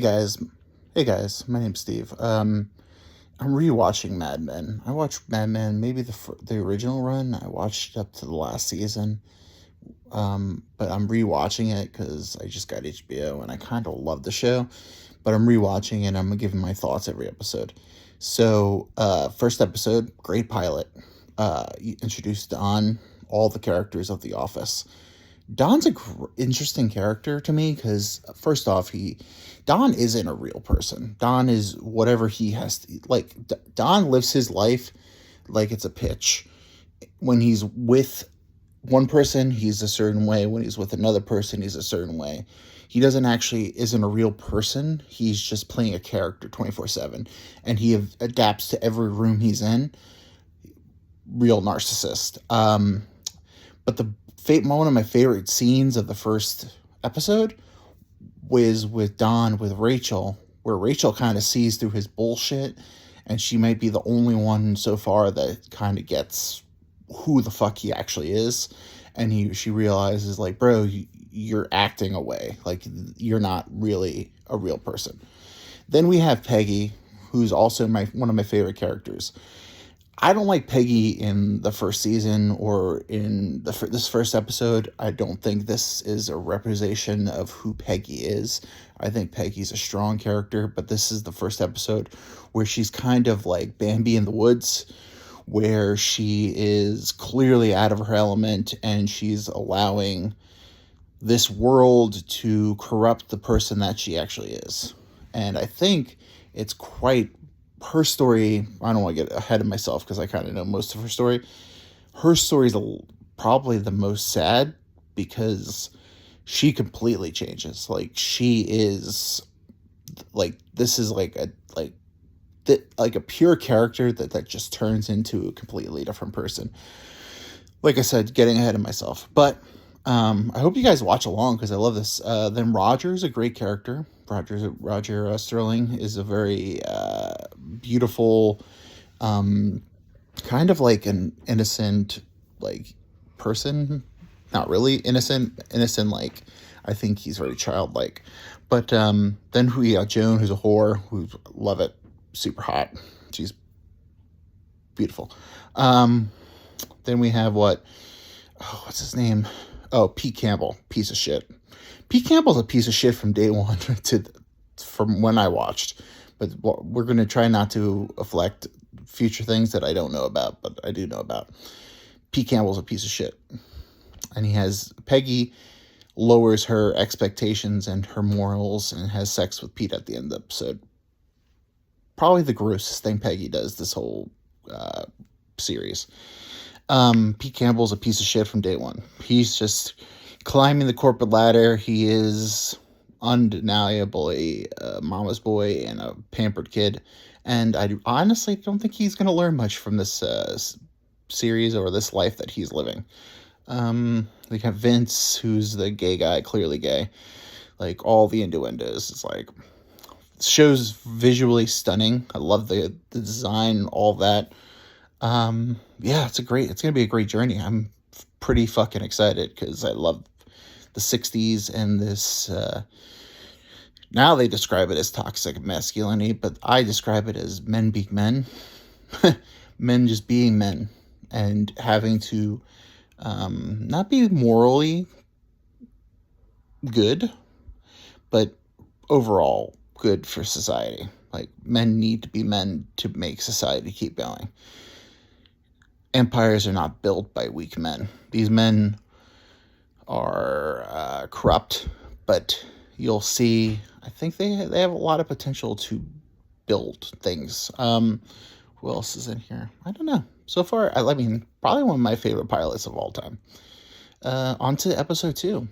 Guys, hey guys, my name's Steve. I'm rewatching Mad Men. I watched Mad Men, maybe the original run. I watched up to the last season, but I'm rewatching it because I just got HBO and I kind of love the show. But I'm rewatching it. I'm giving my thoughts every episode. So, first episode, great pilot. You introduced Don, all the characters of The Office. Don's a interesting character to me because first off, Don isn't a real person. Don is whatever he has to, like. Don lives his life like it's a pitch. When he's with one person, he's a certain way. When he's with another person, he's a certain way. He doesn't actually isn't a real person. He's just playing a character 24/7, and he adapts to every room he's in. Real narcissist. But one of my favorite scenes of the first episode was with Don with Rachel, where Rachel kind of sees through his bullshit, and she might be the only one so far that kind of gets who the fuck he actually is, and she realizes like, bro, you're acting away, like you're not really a real person. Then we have Peggy, who's also one of my favorite characters. I don't like Peggy in the first season or in this first episode. I don't think this is a representation of who Peggy is. I think Peggy's a strong character, but this is the first episode where she's kind of like Bambi in the woods, where she is clearly out of her element and she's allowing this world to corrupt the person that she actually is. And I think it's quite her story. I don't want to get ahead of myself because I kind of know most of her story. Her story is probably the most sad because she completely changes. Like she is like this is like a pure character that just turns into a completely different person. Like I said, getting ahead of myself, but I hope you guys watch along because I love this. Then Roger is a great character. Roger Sterling is a very beautiful, kind of like an innocent, like person. Not really innocent. Like I think he's very childlike. But then we got Joan, who's a whore, who love it, super hot. She's beautiful. Then we have what's his name? Oh, Pete Campbell, piece of shit. Pete Campbell's a piece of shit from day one from when I watched. But we're going to try not to affect future things that I don't know about, but I do know about. Pete Campbell's a piece of shit. And Peggy lowers her expectations and her morals and has sex with Pete at the end of the episode. Probably the grossest thing Peggy does this whole series. Pete Campbell's a piece of shit from day one. He's just climbing the corporate ladder. He is undeniably a mama's boy and a pampered kid. And I honestly don't think he's going to learn much from this series or this life that he's living. We have Vince, who's the gay guy, clearly gay. Like all the innuendos. It's like, show's visually stunning. I love the design, all that. Yeah, it's going to be a great journey. I'm pretty fucking excited because I love the 60s and this, now they describe it as toxic masculinity, but I describe it as men being men, men just being men and having to, not be morally good, but overall good for society. Like men need to be men to make society keep going. Empires are not built by weak men. These men are corrupt, but you'll see, I think they have a lot of potential to build things. Who else is in here? I don't know. So far, I mean, probably one of my favorite pilots of all time. On to episode 2.